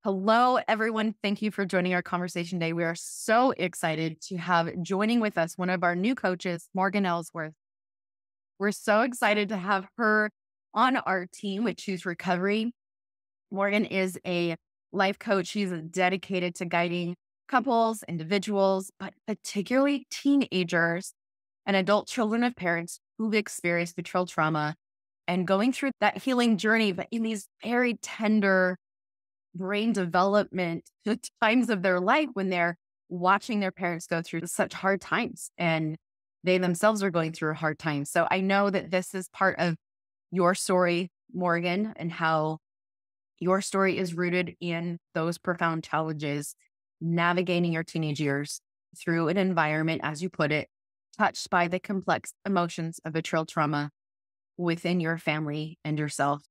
Hello, everyone. Thank you for joining our conversation today. We are so excited to have joining with us one of our new coaches, Morgan Ellsworth. We're so excited to have her on our team with Choose Recovery. Morgan is a life coach. She's dedicated to guiding couples, individuals, but particularly teenagers and adult children of parents who've experienced betrayal trauma and going through that healing journey, but in these very tender brain development times of their life when they're watching their parents go through such hard times and they themselves are going through a hard time. So I know that this is part of your story, Morgan, and how your story is rooted in those profound challenges, navigating your teenage years through an environment, as you put it, touched by the complex emotions of betrayal trauma within your family and yourself.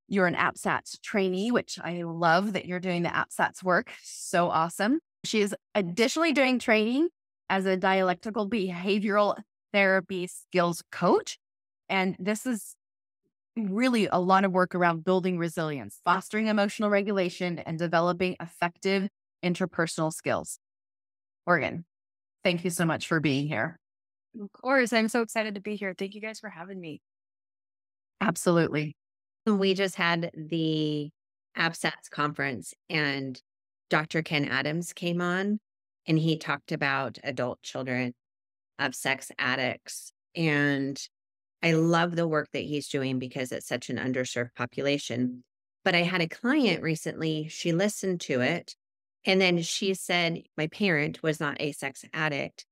You're an APSATS trainee, which I love that you're doing the APSATS work. So awesome. She is additionally doing training as a dialectical behavioral therapy skills coach. And this is really a lot of work around building resilience, fostering emotional regulation, and developing effective interpersonal skills. Morgan, thank you so much for being here. Of course. I'm so excited to be here. Thank you guys for having me. Absolutely. We just had the APSATS conference and Dr. Ken Adams came on and he talked about adult children of sex addicts. And I love the work that he's doing because it's such an underserved population. But I had a client recently, she listened to it and then she said, my parent was not a sex addict,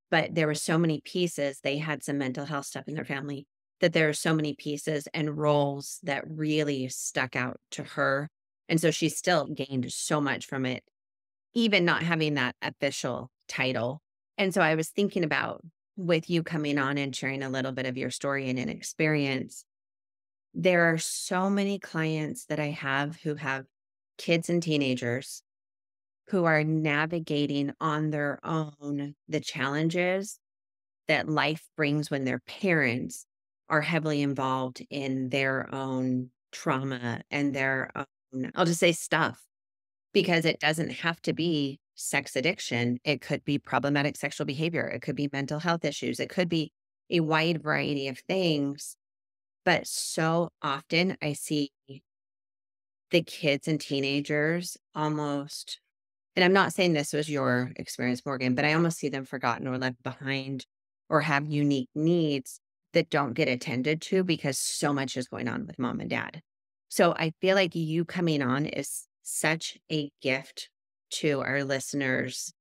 but there were so many pieces. They had some mental health stuff in their family that there are so many pieces and roles that really stuck out to her. And so she still gained so much from it, even not having that official title. And so I was thinking about with you coming on and sharing a little bit of your story and an experience, there are so many clients that I have who have kids and teenagers who are navigating on their own the challenges that life brings when their parents are heavily involved in their own trauma and their own, I'll just say stuff, because it doesn't have to be sex addiction. It could be problematic sexual behavior. It could be mental health issues. It could be a wide variety of things. But so often I see the kids and teenagers almost, and I'm not saying this was your experience, Morgan, but I almost see them forgotten or left behind or have unique needs that don't get attended to because so much is going on with mom and dad. So I feel like you coming on is such a gift to our listeners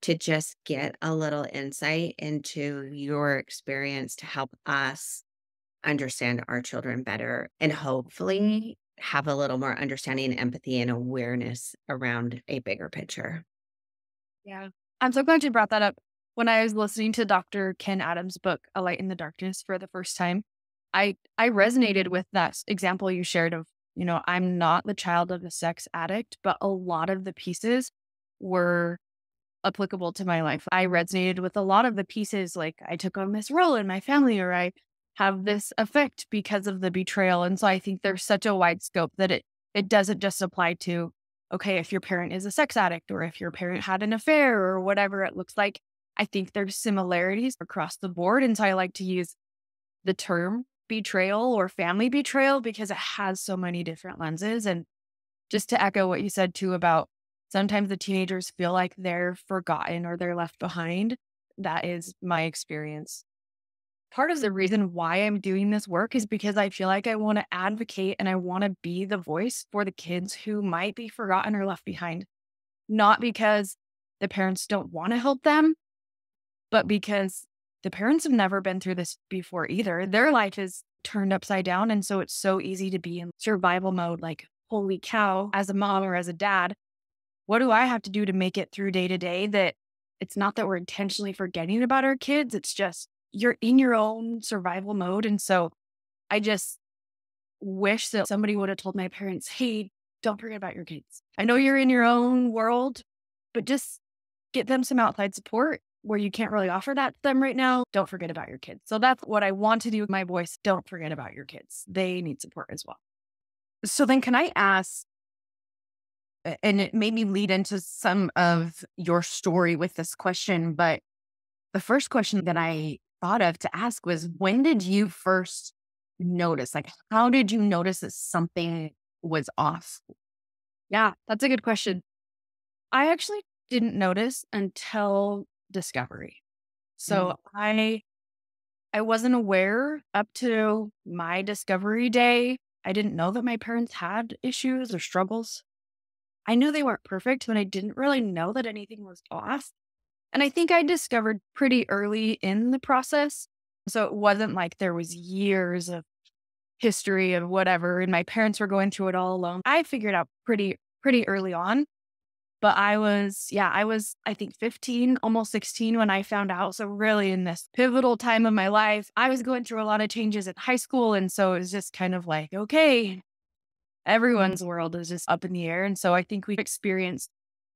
to just get a little insight into your experience to help us understand our children better and hopefully have a little more understanding, empathy, and awareness around a bigger picture. Yeah. I'm so glad you brought that up. When I was listening to Dr. Ken Adams' book, A Light in the Darkness, for the first time, I resonated with that example you shared of, I'm not the child of a sex addict, but a lot of the pieces were applicable to my life. I resonated with a lot of the pieces, like I took on this role in my family, or I have this effect because of the betrayal. And so I think there's such a wide scope that it doesn't just apply to, okay, if your parent is a sex addict or if your parent had an affair or whatever it looks like. I think there's similarities across the board. And so I like to use the term betrayal or family betrayal because it has so many different lenses. And just to echo what you said too about sometimes the teenagers feel like they're forgotten or they're left behind. That is my experience. Part of the reason why I'm doing this work is because I feel like I want to advocate and I want to be the voice for the kids who might be forgotten or left behind. Not because the parents don't want to help them, but because the parents have never been through this before either. Their life is turned upside down. And so it's so easy to be in survival mode, like, holy cow, as a mom or as a dad, what do I have to do to make it through day to day? That it's not that we're intentionally forgetting about our kids. It's just you're in your own survival mode. And so I just wish that somebody would have told my parents, hey, don't forget about your kids. I know you're in your own world, but just get them some outside support where you can't really offer that to them right now. Don't forget about your kids. So that's what I want to do with my voice. Don't forget about your kids. They need support as well. So then can I ask, and it made me lead into some of your story with this question. But the first question that I thought of to ask was, when did you first notice? Like, how did you notice that something was off? Yeah, that's a good question. I actually didn't notice until discovery. So I wasn't aware up to my discovery day. I didn't know that my parents had issues or struggles. I knew they weren't perfect, but I didn't really know that anything was off. And I think I discovered pretty early in the process. So it wasn't like there was years of history of whatever, and my parents were going through it all alone. I figured out pretty early on. But I think 15, almost 16 when I found out. So really in this pivotal time of my life, I was going through a lot of changes in high school. And so it was just kind of like, okay, everyone's world is just up in the air. And so I think we experienced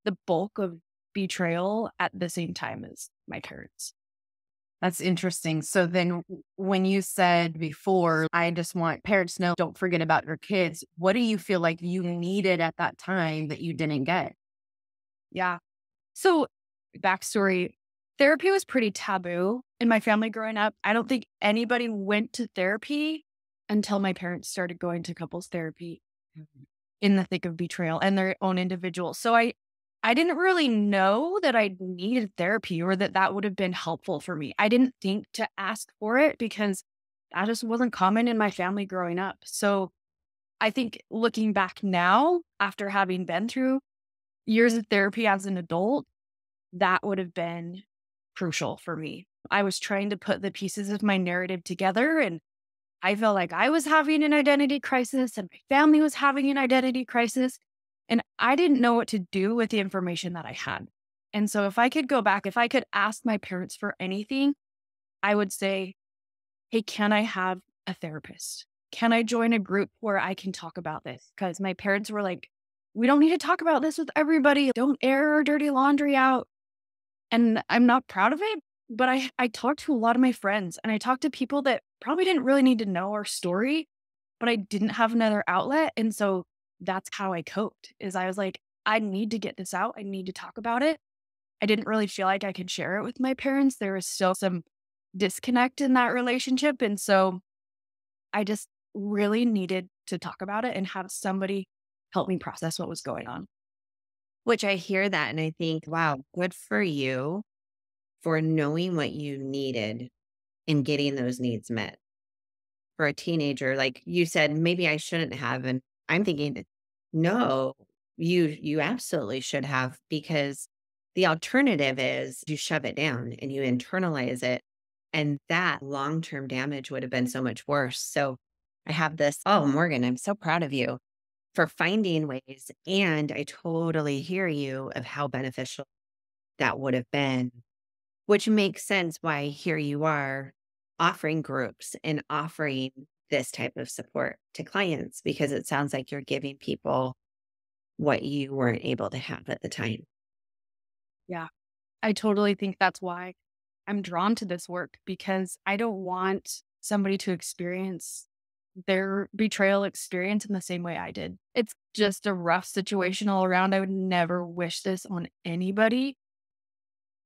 the bulk of betrayal at the same time as my parents. That's interesting. So then when you said before, I just want parents to know, don't forget about your kids. What do you feel like you needed at that time that you didn't get? Yeah. So backstory, therapy was pretty taboo in my family growing up. I don't think anybody went to therapy until my parents started going to couples therapy in the thick of betrayal and their own individual. So I didn't really know that I needed therapy or that would have been helpful for me. I didn't think to ask for it because that just wasn't common in my family growing up. So I think looking back now, after having been through years of therapy as an adult, that would have been crucial for me. I was trying to put the pieces of my narrative together, and I felt like I was having an identity crisis and my family was having an identity crisis. And I didn't know what to do with the information that I had. And so if I could go back, if I could ask my parents for anything, I would say, hey, can I have a therapist? Can I join a group where I can talk about this? Because my parents were like, we don't need to talk about this with everybody. Don't air our dirty laundry out. And I'm not proud of it, but I talked to a lot of my friends and I talked to people that probably didn't really need to know our story, but I didn't have another outlet. And so that's how I coped is I was like, I need to get this out. I need to talk about it. I didn't really feel like I could share it with my parents. There was still some disconnect in that relationship. And so I just really needed to talk about it and have somebody help me process what was going on. Which I hear that and I think, wow, good for you for knowing what you needed and getting those needs met. For a teenager, like you said, maybe I shouldn't have. And I'm thinking, no, you absolutely should have, because the alternative is you shove it down and you internalize it. And that long-term damage would have been so much worse. So I have this, oh, Morgan, I'm so proud of you for finding ways. And I totally hear you of how beneficial that would have been, which makes sense why here you are offering groups and offering this type of support to clients, because it sounds like you're giving people what you weren't able to have at the time. Yeah, I totally think that's why I'm drawn to this work, because I don't want somebody to experience their betrayal experience in the same way I did. It's just a rough situation all around. I would never wish this on anybody.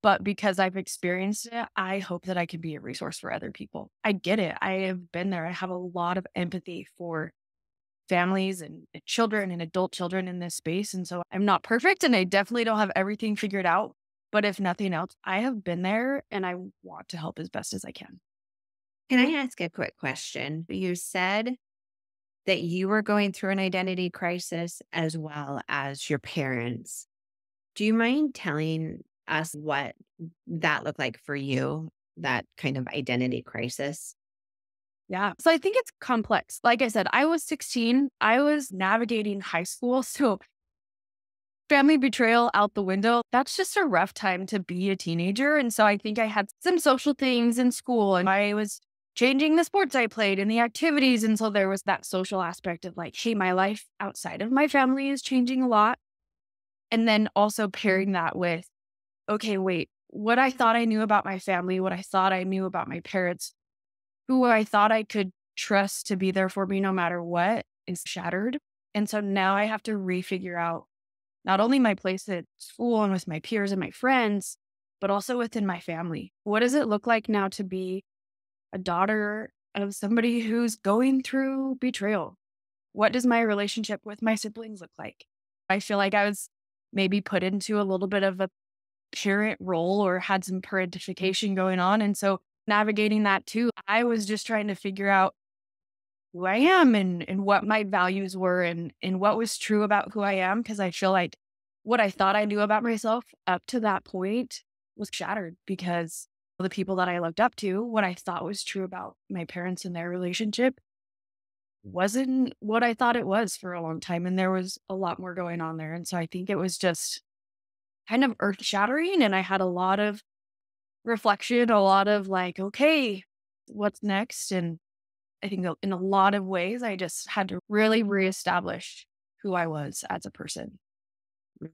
But because I've experienced it, I hope that I can be a resource for other people. I get it. I have been there. I have a lot of empathy for families and children and adult children in this space. And so I'm not perfect and I definitely don't have everything figured out. But if nothing else, I have been there and I want to help as best as I can. Can I ask a quick question? You said that you were going through an identity crisis as well as your parents. Do you mind telling us what that looked like for you, that kind of identity crisis? Yeah. So I think it's complex. Like I said, I was 16. I was navigating high school. So family betrayal out the window, that's just a rough time to be a teenager. And so I think I had some social things in school and I was changing the sports I played and the activities. And so there was that social aspect of like, hey, my life outside of my family is changing a lot. And then also pairing that with, okay, wait, what I thought I knew about my family, what I thought I knew about my parents, who I thought I could trust to be there for me no matter what is shattered. And so now I have to refigure out not only my place at school and with my peers and my friends, but also within my family. What does it look like now to be a daughter of somebody who's going through betrayal? What does my relationship with my siblings look like? I feel like I was maybe put into a little bit of a parent role or had some parentification going on. And so navigating that too, I was just trying to figure out who I am and what my values were and what was true about who I am. Cause I feel like what I thought I knew about myself up to that point was shattered because the people that I looked up to, what I thought was true about my parents and their relationship wasn't what I thought it was for a long time. And there was a lot more going on there. And so I think it was just kind of earth shattering. And I had a lot of reflection, a lot of like, okay, what's next? And I think in a lot of ways, I just had to really reestablish who I was as a person.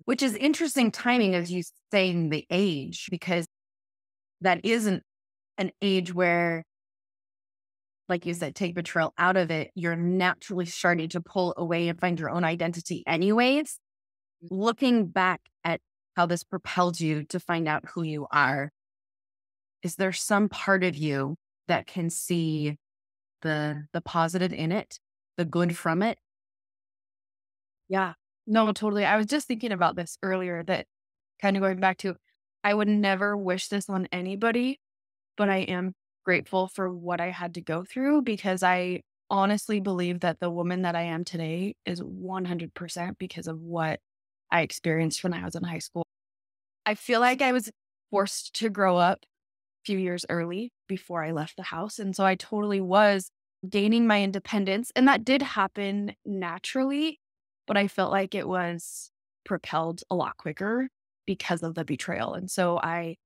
Which is interesting timing as you saying the age, because that isn't an age where, like you said, take betrayal out of it, you're naturally starting to pull away and find your own identity anyways. Looking back at how this propelled you to find out who you are, is there some part of you that can see the positive in it, the good from it? Yeah, no, totally. I was just thinking about this earlier that kind of going back to, I would never wish this on anybody, but I am grateful for what I had to go through because I honestly believe that the woman that I am today is 100% because of what I experienced when I was in high school. I feel like I was forced to grow up a few years early before I left the house. And so I totally was gaining my independence. And that did happen naturally, but I felt like it was propelled a lot quicker because of the betrayal. And so I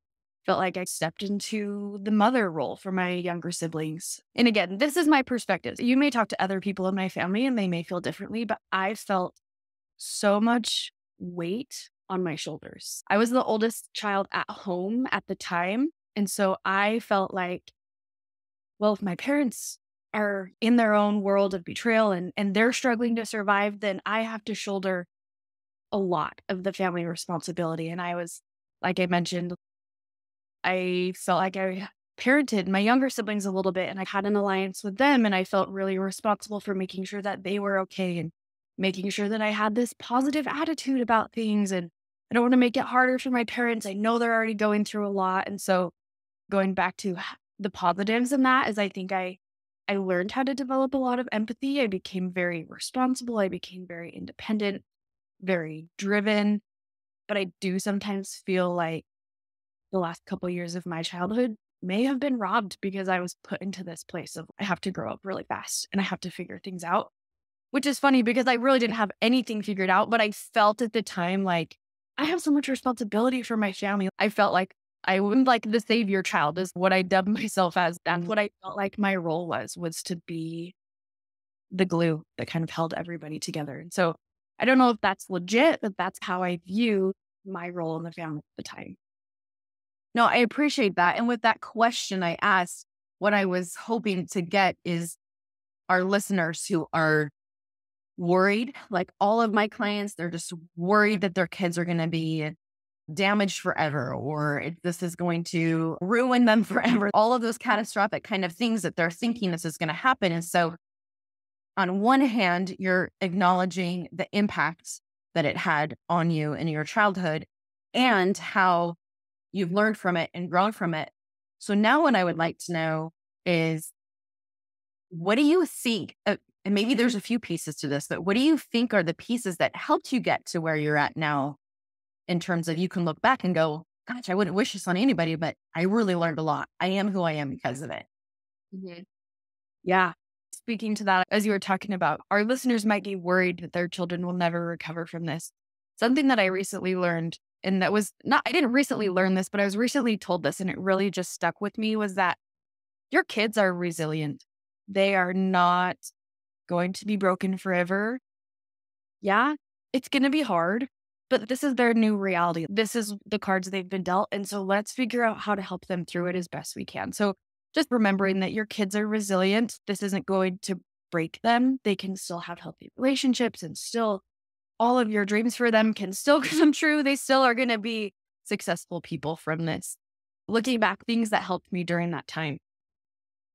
felt like I stepped into the mother role for my younger siblings. And again, this is my perspective. You may talk to other people in my family and they may feel differently, but I felt so much weight on my shoulders. I was the oldest child at home at the time. And so I felt like, well, if my parents are in their own world of betrayal and they're struggling to survive, then I have to shoulder a lot of the family responsibility. And I was, like I mentioned, I felt like I parented my younger siblings a little bit and I had an alliance with them. And I felt really responsible for making sure that they were okay and making sure that I had this positive attitude about things. And I don't want to make it harder for my parents. I know they're already going through a lot. And so going back to the positives in that is I think I learned how to develop a lot of empathy. I became very responsible. I became very independent, very driven. But I do sometimes feel like the last couple years of my childhood may have been robbed because I was put into this place of I have to grow up really fast and I have to figure things out, which is funny because I really didn't have anything figured out, but I felt at the time like I have so much responsibility for my family. I felt like I was like the savior child is what I dubbed myself as. That's what I felt like my role was to be the glue that kind of held everybody together. And so I don't know if that's legit, but that's how I view my role in the family at the time. No, I appreciate that. And with that question I asked, what I was hoping to get is our listeners who are worried, like all of my clients, they're just worried that their kids are going to be damaged forever or this is going to ruin them forever. All of those catastrophic kind of things that they're thinking this is going to happen. And so on one hand, you're acknowledging the impacts that it had on you in your childhood and how you've learned from it and grown from it. So now what I would like to know is, what do you think, and maybe there's a few pieces to this, but what do you think are the pieces that helped you get to where you're at now in terms of you can look back and go, gosh, I wouldn't wish this on anybody, but I really learned a lot. I am who I am because of it. Mm-hmm. Yeah. Speaking to that, as you were talking about, our listeners might be worried that their children will never recover from this. Something that I recently learned, and that was not, I didn't recently learn this, but I was recently told this and it really just stuck with me, was that your kids are resilient. They are not going to be broken forever. Yeah, it's going to be hard, but this is their new reality. This is the cards they've been dealt. And so let's figure out how to help them through it as best we can. So just remembering that your kids are resilient. This isn't going to break them. They can still have healthy relationships and still all of your dreams for them can still come true. They still are going to be successful people from this. Looking back, things that helped me during that time.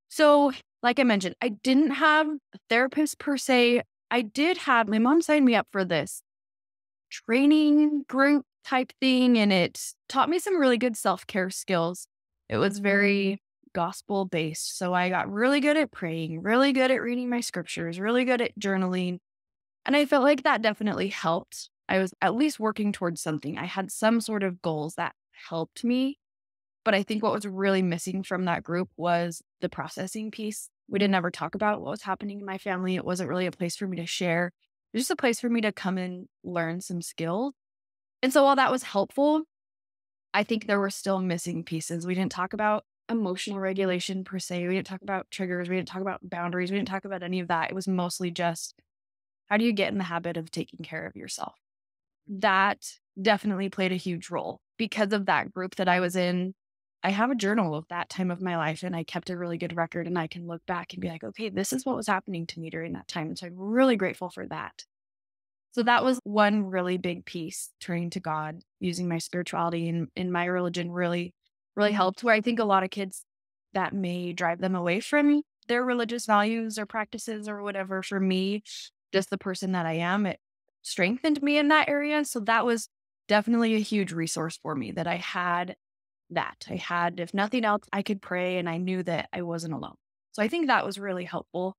So, like I mentioned, I didn't have a therapist per se. I did have, my mom signed me up for this training group type thing, and it taught me some really good self-care skills. It was very gospel based. So I got really good at praying, really good at reading my scriptures, really good at journaling. And I felt like that definitely helped. I was at least working towards something. I had some sort of goals that helped me. But I think what was really missing from that group was the processing piece. We didn't ever talk about what was happening in my family. It wasn't really a place for me to share. It was just a place for me to come and learn some skills. And so while that was helpful, I think there were still missing pieces. We didn't talk about emotional regulation per se. We didn't talk about triggers. We didn't talk about boundaries. We didn't talk about any of that. It was mostly just, how do you get in the habit of taking care of yourself? That definitely played a huge role. Because of that group that I was in, I have a journal of that time of my life, and I kept a really good record, and I can look back and be like, okay, this is what was happening to me during that time. And so I'm really grateful for that. So that was one really big piece, turning to God, using my spirituality and in my religion really, really helped, where I think a lot of kids, that may drive them away from their religious values or practices or whatever. For me, just the person that I am, it strengthened me in that area. So that was definitely a huge resource for me, that I had that. I had, if nothing else, I could pray, and I knew that I wasn't alone. So I think that was really helpful.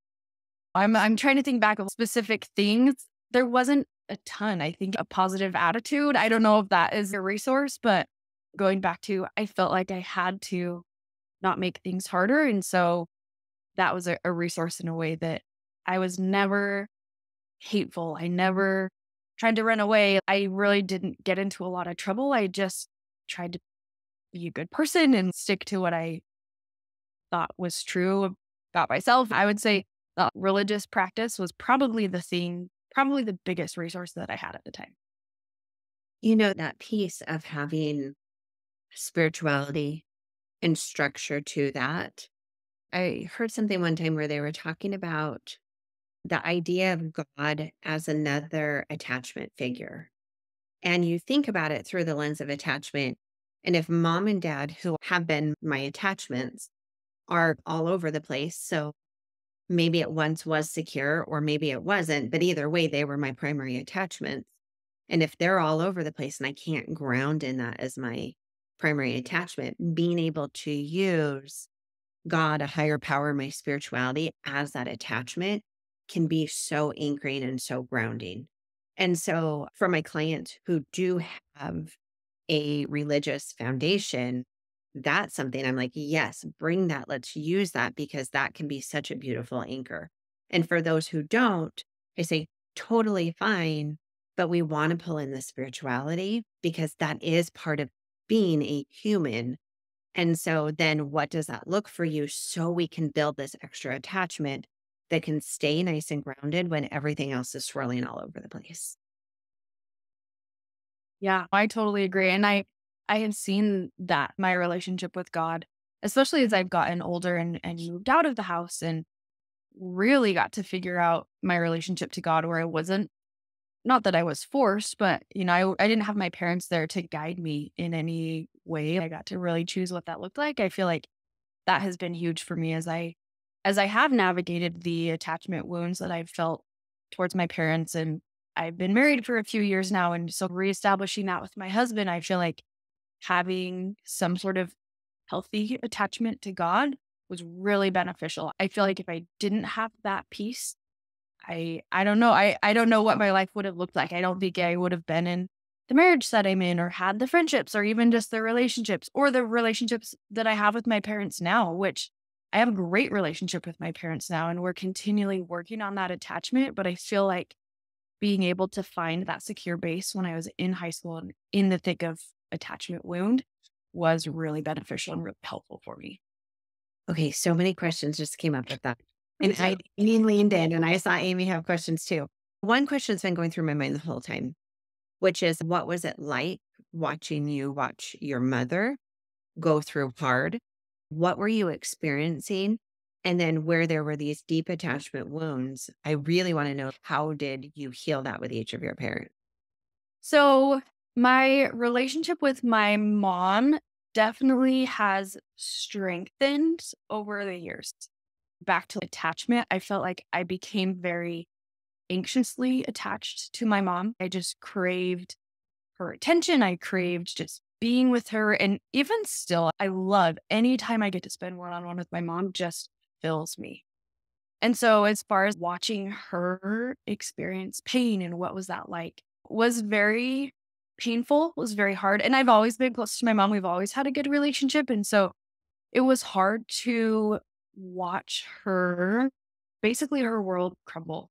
I'm trying to think back of specific things. There wasn't a ton. I think a positive attitude. I don't know if that is a resource, but going back to, I felt like I had to not make things harder. And so that was a resource in a way, that I was never hateful. I never tried to run away. I really didn't get into a lot of trouble. I just tried to be a good person and stick to what I thought was true about myself. I would say the religious practice was probably the biggest resource that I had at the time. You know, that piece of having spirituality and structure to that. I heard something one time where they were talking about the idea of God as another attachment figure. And you think about it through the lens of attachment. And if mom and dad, who have been my attachments, are all over the place, so maybe it once was secure or maybe it wasn't, but either way, they were my primary attachments. And if they're all over the place and I can't ground in that as my primary attachment, being able to use God, a higher power, my spirituality as that attachment can be so anchoring and so grounding. And so for my clients who do have a religious foundation, that's something I'm like, yes, bring that. Let's use that, because that can be such a beautiful anchor. And for those who don't, I say, totally fine, but we want to pull in the spirituality, because that is part of being a human. And so then what does that look for you, so we can build this extra attachment that can stay nice and grounded when everything else is swirling all over the place? Yeah, I totally agree. And I have seen that my relationship with God, especially as I've gotten older and moved out of the house, and really got to figure out my relationship to God, where I wasn't, not that I was forced, but I didn't have my parents there to guide me in any way. I got to really choose what that looked like. I feel like that has been huge for me as I have navigated the attachment wounds that I've felt towards my parents. And I've been married for a few years now. And so reestablishing that with my husband, I feel like having some sort of healthy attachment to God was really beneficial. I feel like if I didn't have that piece, I don't know. I don't know what my life would have looked like. I don't think I would have been in the marriage that I'm in, or had the friendships, or even just the relationships, or the relationships that I have with my parents now, which I have a great relationship with my parents now, and we're continually working on that attachment. But I feel like being able to find that secure base when I was in high school and in the thick of attachment wound was really beneficial and really helpful for me. Okay, so many questions just came up with that. And I leaned in and I saw Amy have questions too. One question's been going through my mind the whole time, which is, what was it like watching you watch your mother go through hard? What were you experiencing? And then where there were these deep attachment wounds, I really want to know, how did you heal that with each of your parents? So my relationship with my mom definitely has strengthened over the years. Back to attachment, I felt like I became very anxiously attached to my mom. I just craved her attention. I craved just being with her. And even still, I love any time I get to spend one on one with my mom, just fills me. And so, as far as watching her experience pain and what was that like, was very painful, was very hard. And I've always been close to my mom. We've always had a good relationship. And so, it was hard to watch her, basically, her world crumble.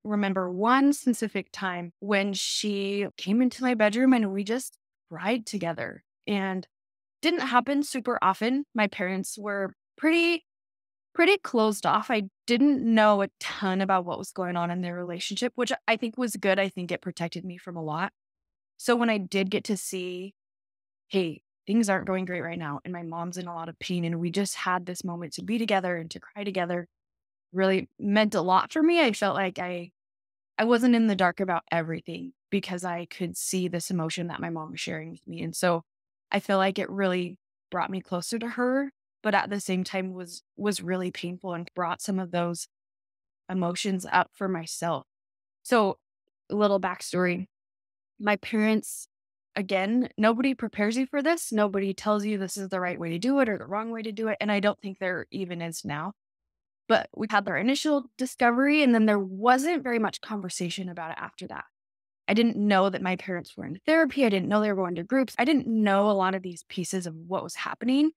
Remember one specific time when she came into my bedroom and we just cried together. And didn't happen super often. My parents were pretty closed off. I didn't know a ton about what was going on in their relationship, which I think was good. I think it protected me from a lot. So when I did get to see, hey, things aren't going great right now, and my mom's in a lot of pain, and we just had this moment to be together and to cry together, really meant a lot for me. I felt like I wasn't in the dark about everything because I could see this emotion that my mom was sharing with me. And so I feel like it really brought me closer to her, but at the same time was really painful and brought some of those emotions up for myself. So a little backstory. My parents, again, nobody prepares you for this. Nobody tells you this is the right way to do it or the wrong way to do it. And I don't think there even is now. But we had our initial discovery, and then there wasn't very much conversation about it after that. I didn't know that my parents were in therapy. I didn't know they were going to groups. I didn't know a lot of these pieces of what was happening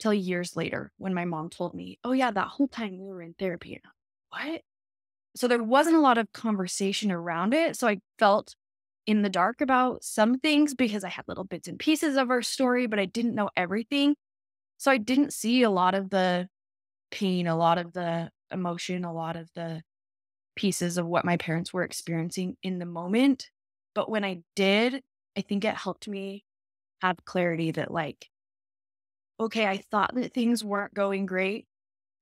till years later when my mom told me, oh, yeah, that whole time we were in therapy. And I'm like, what? So there wasn't a lot of conversation around it. So I felt in the dark about some things because I had little bits and pieces of our story, but I didn't know everything. So I didn't see a lot of the pain, a lot of the emotion, a lot of the pieces of what my parents were experiencing in the moment. But when I did, I think it helped me have clarity that, like, okay, I thought that things weren't going great,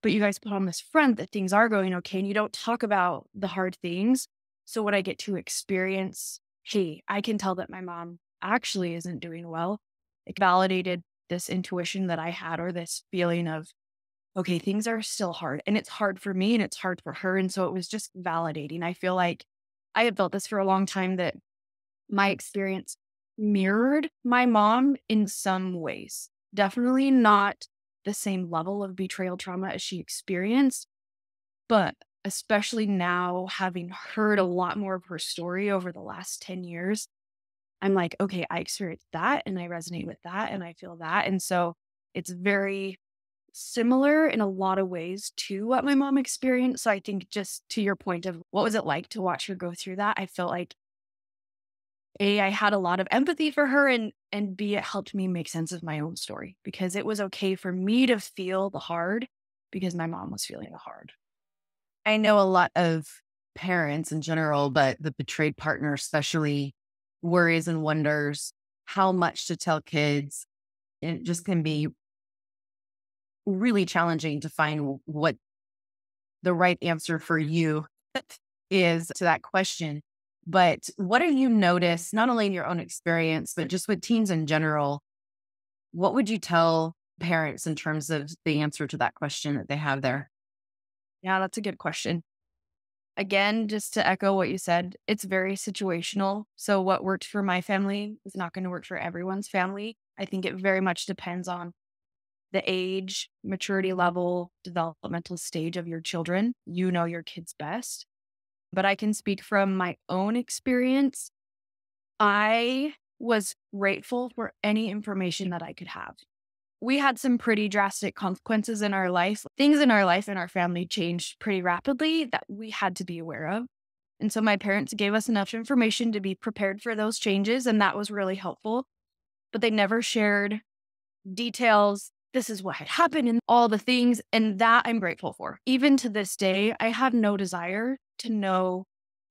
but you guys put on this front that things are going okay. And you don't talk about the hard things. So when I get to experience, hey, I can tell that my mom actually isn't doing well, it validated this intuition that I had, or this feeling of, okay, things are still hard, and it's hard for me and it's hard for her. And so it was just validating. I feel like I had felt this for a long time, that my experience mirrored my mom in some ways. Definitely not the same level of betrayal trauma as she experienced, but especially now, having heard a lot more of her story over the last 10 years, I'm like, okay, I experienced that and I resonate with that and I feel that. And so it's very similar in a lot of ways to what my mom experienced. So I think, just to your point of what was it like to watch her go through that, I felt like A, I had a lot of empathy for her, and B, it helped me make sense of my own story, because it was okay for me to feel the hard because my mom was feeling the hard. I know a lot of parents in general, but the betrayed partner especially worries and wonders how much to tell kids. It just can be really challenging to find what the right answer for you is to that question. But what have you noticed, not only in your own experience, but just with teens in general? What would you tell parents in terms of the answer to that question that they have there? Yeah, that's a good question. Again, just to echo what you said, it's very situational. So what worked for my family is not going to work for everyone's family. I think it very much depends on the age, maturity level, developmental stage of your children. You know your kids best. But I can speak from my own experience. I was grateful for any information that I could have. We had some pretty drastic consequences in our life. Things in our life and our family changed pretty rapidly that we had to be aware of. And so my parents gave us enough information to be prepared for those changes, and that was really helpful. But they never shared details. This is what had happened and all the things. And that I'm grateful for. Even to this day, I have no desire to know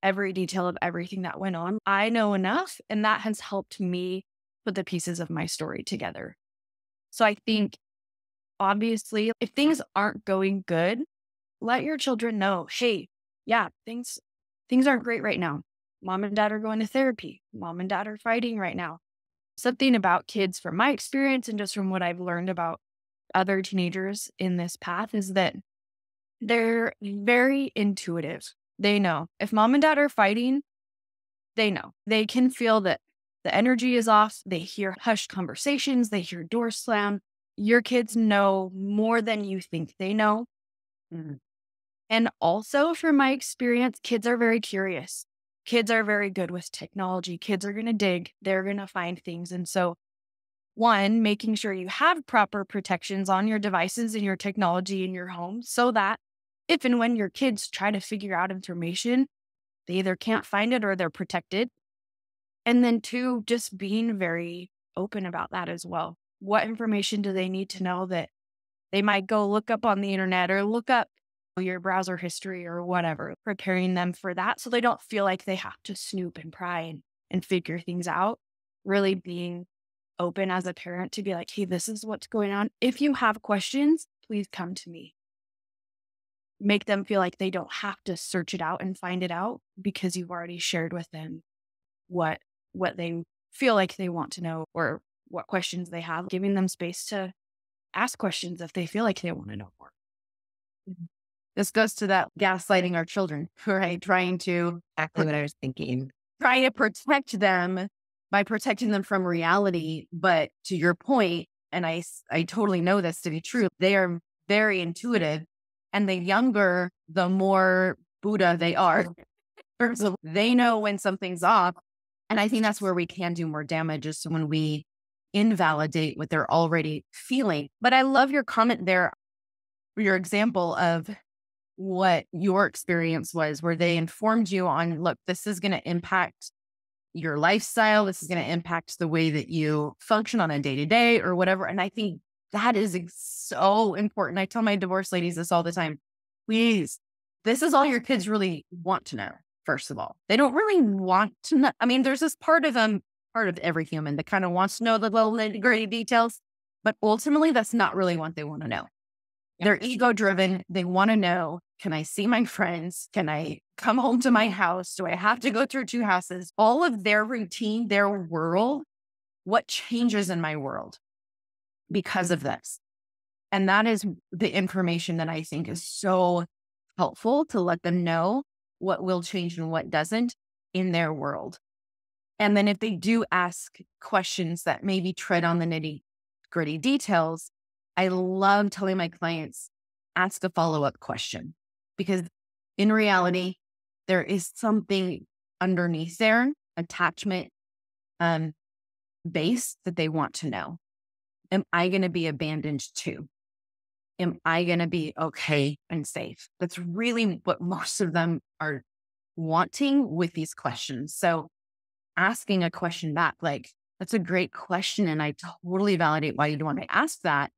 every detail of everything that went on. I know enough, and that has helped me put the pieces of my story together. So I think obviously, if things aren't going good, let your children know, hey, yeah, things aren't great right now. Mom and dad are going to therapy. Mom and dad are fighting right now. Something about kids from my experience and just from what I've learned about other teenagers in this path is that they're very intuitive. They know if mom and dad are fighting, they know. They can feel that the energy is off. They hear hushed conversations. They hear doors slam. Your kids know more than you think they know. Mhm. And also, from my experience, kids are very curious. Kids are very good with technology. Kids are going to dig. They're going to find things. And so, one, making sure you have proper protections on your devices and your technology in your home so that if and when your kids try to figure out information, they either can't find it or they're protected. And then two, just being very open about that as well. What information do they need to know that they might go look up on the internet or look up your browser history or whatever, preparing them for that so they don't feel like they have to snoop and pry and figure things out. Really being open as a parent to be like, hey, this is what's going on. If you have questions, please come to me. Make them feel like they don't have to search it out and find it out because you've already shared with them what they feel like they want to know or what questions they have, giving them space to ask questions if they feel like they want to know more. This goes to that gaslighting our children, right? Trying to Exactly what I was thinking. protect them by protecting them from reality. But to your point, and I totally know this to be true, they are very intuitive. And the younger, the more Buddha they are. So they know when something's off. And I think that's where we can do more damage is when we invalidate what they're already feeling. But I love your comment there, your example of what your experience was, where they informed you on, look, this is going to impact your lifestyle. This is going to impact the way that you function on a day-to-day or whatever. And I think that is so important. I tell my divorce ladies this all the time. Please, this is all your kids really want to know, first of all. They don't really want to know. I mean, there's this part of them, part of every human that kind of wants to know the little nitty-gritty details, but ultimately that's not really what they want to know. They're ego driven. They want to know, can I see my friends? Can I come home to my house? Do I have to go through 2 houses? All of their routine, their world, what changes in my world because of this? And that is the information that I think is so helpful to let them know what will change and what doesn't in their world. And then if they do ask questions that maybe tread on the nitty gritty details, I love telling my clients, ask a follow-up question, because in reality, there is something underneath there, attachment base that they want to know. Am I going to be abandoned too? Am I going to be okay and safe? That's really what most of them are wanting with these questions. So asking a question back, like, that's a great question. And I totally validate why you'd want to ask that.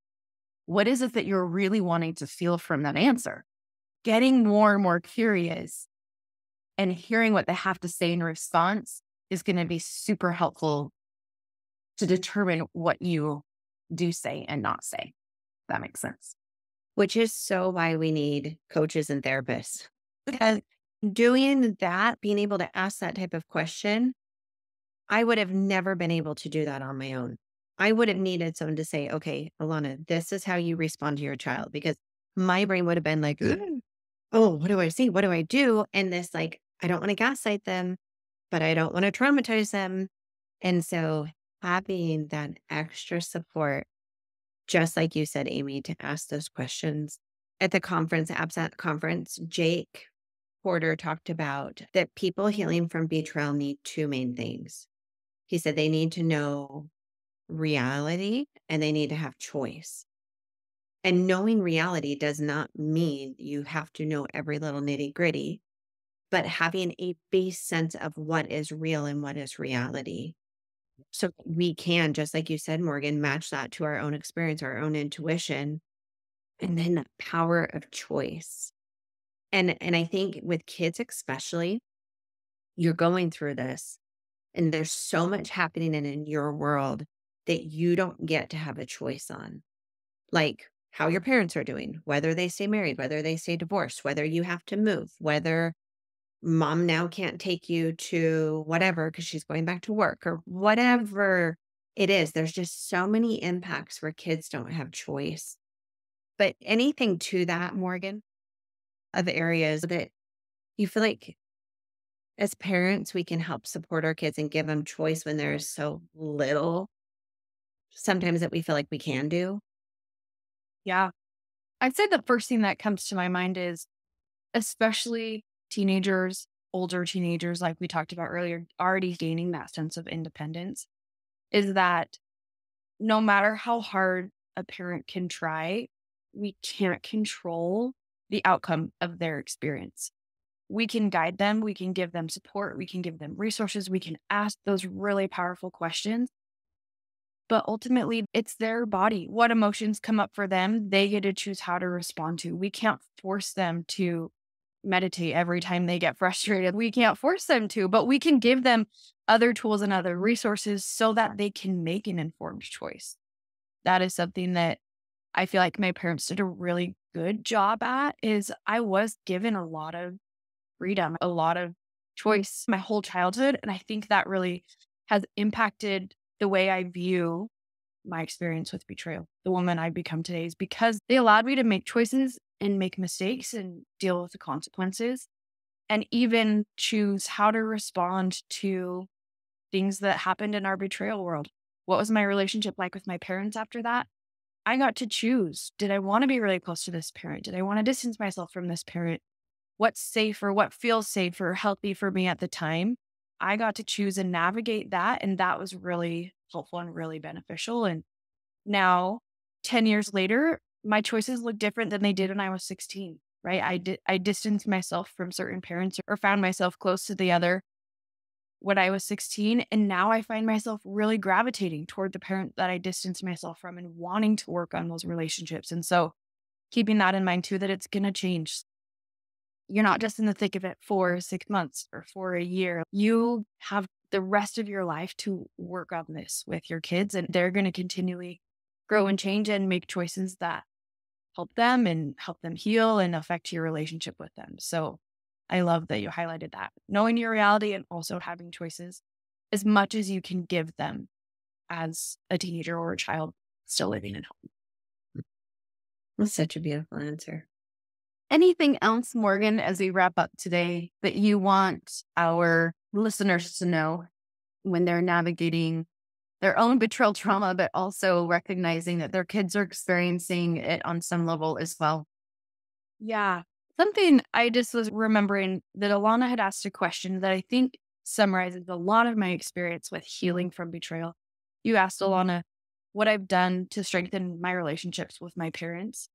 What is it that you're really wanting to feel from that answer? Getting more and more curious and hearing what they have to say in response is going to be super helpful to determine what you do say and not say. If that makes sense. Which is so why we need coaches and therapists. Because doing that, being able to ask that type of question, I would have never been able to do that on my own. I would have needed someone to say, okay, Alana, this is how you respond to your child. Because my brain would have been like, oh, what do I see? What do I do? And this, like, I don't want to gaslight them, but I don't want to traumatize them. And so having that extra support, just like you said, Amy, to ask those questions. At the conference, APSATS conference, Jake Porter talked about that people healing from betrayal need 2 main things. He said they need to know reality and they need to have choice. And knowing reality does not mean you have to know every little nitty gritty, but having a base sense of what is real and what is reality. So we can, just like you said, Morgan, match that to our own experience, our own intuition, and then the power of choice. And I think with kids especially, you're going through this and there's so much happening in your world that you don't get to have a choice on. Like how your parents are doing, whether they stay married, whether they stay divorced, whether you have to move, whether mom now can't take you to whatever because she's going back to work or whatever it is. There's just so many impacts where kids don't have choice. But anything to that, Morgan, of areas that you feel like as parents, we can help support our kids and give them choice when there is so little sometimes that we feel like we can do? Yeah. I'd say the first thing that comes to my mind is, especially teenagers, older teenagers, like we talked about earlier, already gaining that sense of independence, is that no matter how hard a parent can try, we can't control the outcome of their experience. We can guide them, we can give them support, we can give them resources, we can ask those really powerful questions. But ultimately, it's their body. What emotions come up for them, they get to choose how to respond to. We can't force them to meditate every time they get frustrated. We can't force them to, but we can give them other tools and other resources so that they can make an informed choice. That is something that I feel like my parents did a really good job at. Is I was given a lot of freedom, a lot of choice my whole childhood. And I think that really has impacted the way I view my experience with betrayal, the woman I've become today, is because they allowed me to make choices and make mistakes and deal with the consequences and even choose how to respond to things that happened in our betrayal world. What was my relationship like with my parents after that? I got to choose. Did I want to be really close to this parent? Did I want to distance myself from this parent? What's safe or what feels safe or healthy for me at the time? I got to choose and navigate that. And that was really helpful and really beneficial. And now, 10 years later, my choices look different than they did when I was 16, right? I distanced myself from certain parents or found myself close to the other when I was 16. And now I find myself really gravitating toward the parent that I distanced myself from and wanting to work on those relationships. And so keeping that in mind too, that it's going to change. You're not just in the thick of it for 6 months or for a year. You have the rest of your life to work on this with your kids, and they're going to continually grow and change and make choices that help them and help them heal and affect your relationship with them. So I love that you highlighted that. Knowing your reality and also having choices as much as you can give them as a teenager or a child still living at home. That's such a beautiful answer. Anything else, Morgan, as we wrap up today, that you want our listeners to know when they're navigating their own betrayal trauma, but also recognizing that their kids are experiencing it on some level as well? Yeah. Something I just was remembering that Alana had asked a question that I think summarizes a lot of my experience with healing from betrayal. You asked Alana what I've done to strengthen my relationships with my parents.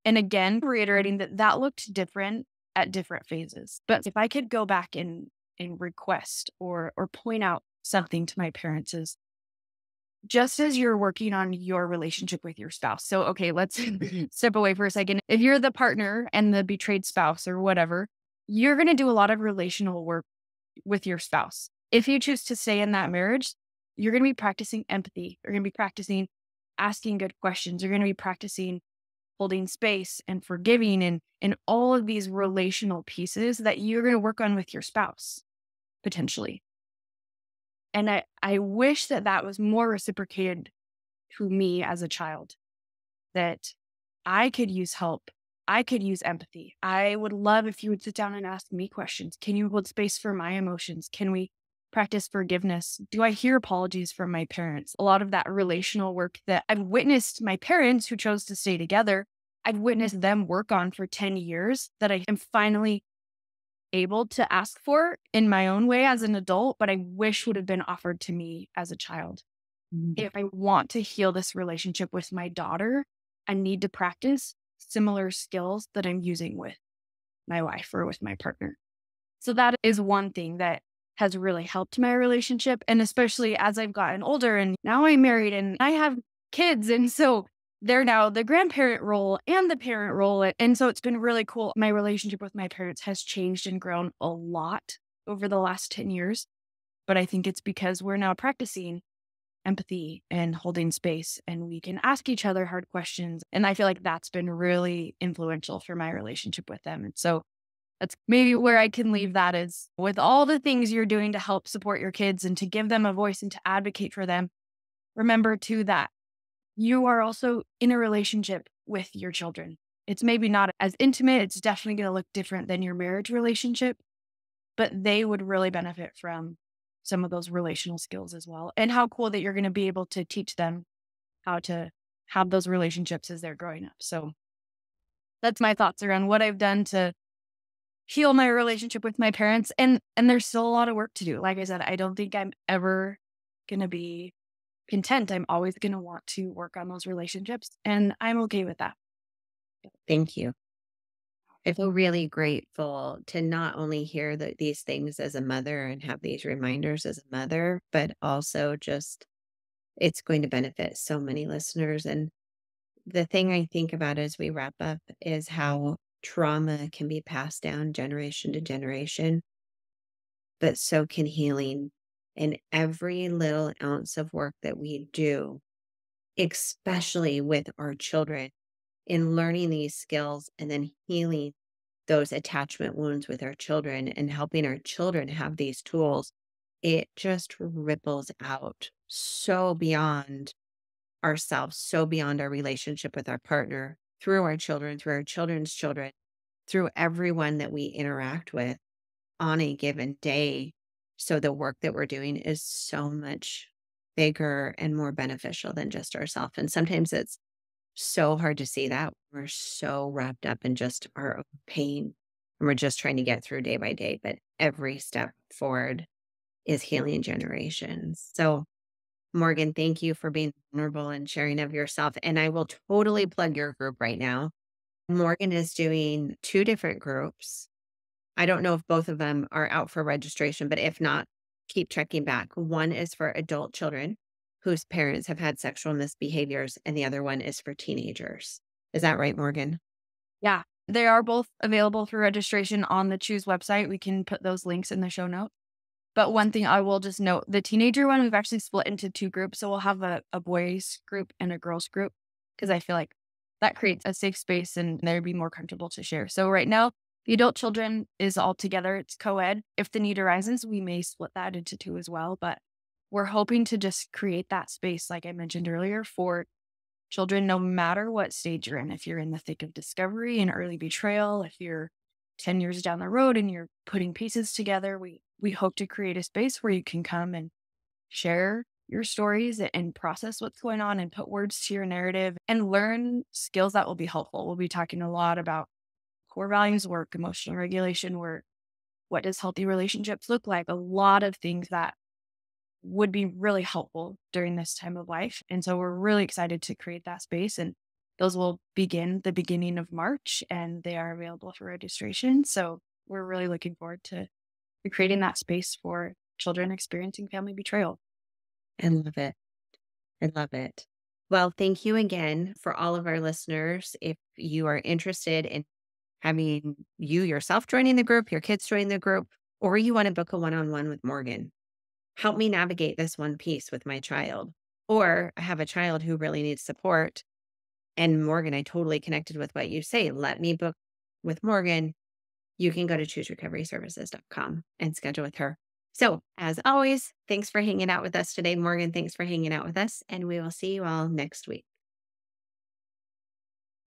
And again, reiterating that that looked different at different phases. But if I could go back and request or point out something to my parents, is just as you're working on your relationship with your spouse. So, okay, let's step away for a second. If you're the partner and the betrayed spouse or whatever, you're going to do a lot of relational work with your spouse. If you choose to stay in that marriage, you're going to be practicing empathy. You're going to be practicing asking good questions. You're going to be practicing holding space and forgiving and all of these relational pieces that you're going to work on with your spouse, potentially. And I wish that that was more reciprocated to me as a child, that I could use help. I could use empathy. I would love if you would sit down and ask me questions. Can you hold space for my emotions? Can we practice forgiveness? Do I hear apologies from my parents? A lot of that relational work that I've witnessed my parents who chose to stay together, I've witnessed them work on for 10 years that I am finally able to ask for in my own way as an adult, but I wish would have been offered to me as a child. If I want to heal this relationship with my daughter, I need to practice similar skills that I'm using with my wife or with my partner. So that is one thing that has really helped my relationship. And especially as I've gotten older and now I'm married and I have kids. And so they're now the grandparent role and the parent role. And so it's been really cool. My relationship with my parents has changed and grown a lot over the last 10 years. But I think it's because we're now practicing empathy and holding space, and we can ask each other hard questions. And I feel like that's been really influential for my relationship with them. And so that's maybe where I can leave that is with all the things you're doing to help support your kids and to give them a voice and to advocate for them. Remember too that you are also in a relationship with your children. It's maybe not as intimate. It's definitely going to look different than your marriage relationship, but they would really benefit from some of those relational skills as well. And how cool that you're going to be able to teach them how to have those relationships as they're growing up. So that's my thoughts around what I've done to heal my relationship with my parents. And there's still a lot of work to do. Like I said, I don't think I'm ever going to be content. I'm always going to want to work on those relationships, and I'm okay with that. Thank you. I feel really grateful to not only hear these things as a mother and have these reminders as a mother, but also just it's going to benefit so many listeners. And the thing I think about as we wrap up is how trauma can be passed down generation to generation, but so can healing. And every little ounce of work that we do, especially with our children, in learning these skills and then healing those attachment wounds with our children and helping our children have these tools, it just ripples out so beyond ourselves, so beyond our relationship with our partner, through our children, through our children's children, through everyone that we interact with on a given day. So the work that we're doing is so much bigger and more beneficial than just ourselves. And sometimes it's so hard to see that. We're so wrapped up in just our own pain and we're just trying to get through day by day. But every step forward is healing generations. So, Morgan, thank you for being vulnerable and sharing of yourself. And I will totally plug your group right now. Morgan is doing 2 different groups. I don't know if both of them are out for registration, but if not, keep checking back. One is for adult children whose parents have had sexual misbehaviors, and the other one is for teenagers. Is that right, Morgan? Yeah, they are both available for registration on the Choose website. We can put those links in the show notes. But one thing I will just note, the teenager one, we've actually split into 2 groups. So we'll have a boys group and a girls group, because I feel like that creates a safe space and they'd be more comfortable to share. So right now, the adult children is all together. It's co-ed. If the need arises, we may split that into 2 as well. But we're hoping to just create that space, like I mentioned earlier, for children, no matter what stage you're in. If you're in the thick of discovery and early betrayal, if you're 10 years down the road and you're putting pieces together, we hope to create a space where you can come and share your stories and process what's going on and put words to your narrative and learn skills that will be helpful. We'll be talking a lot about core values work, emotional regulation work. What does healthy relationships look like? A lot of things that would be really helpful during this time of life. And so we're really excited to create that space. And those will begin the beginning of March, and they are available for registration. So we're really looking forward to creating that space for children experiencing family betrayal. I love it. I love it. Well, thank you again for all of our listeners. If you are interested in having you yourself joining the group, your kids joining the group, or you want to book a one-on-one with Morgan, help me navigate this one piece with my child. Or I have a child who really needs support. And Morgan, I totally connected with what you say. Let me book with Morgan. You can go to chooserecoveryservices.com and schedule with her. So, as always, thanks for hanging out with us today. Morgan, thanks for hanging out with us. And we will see you all next week.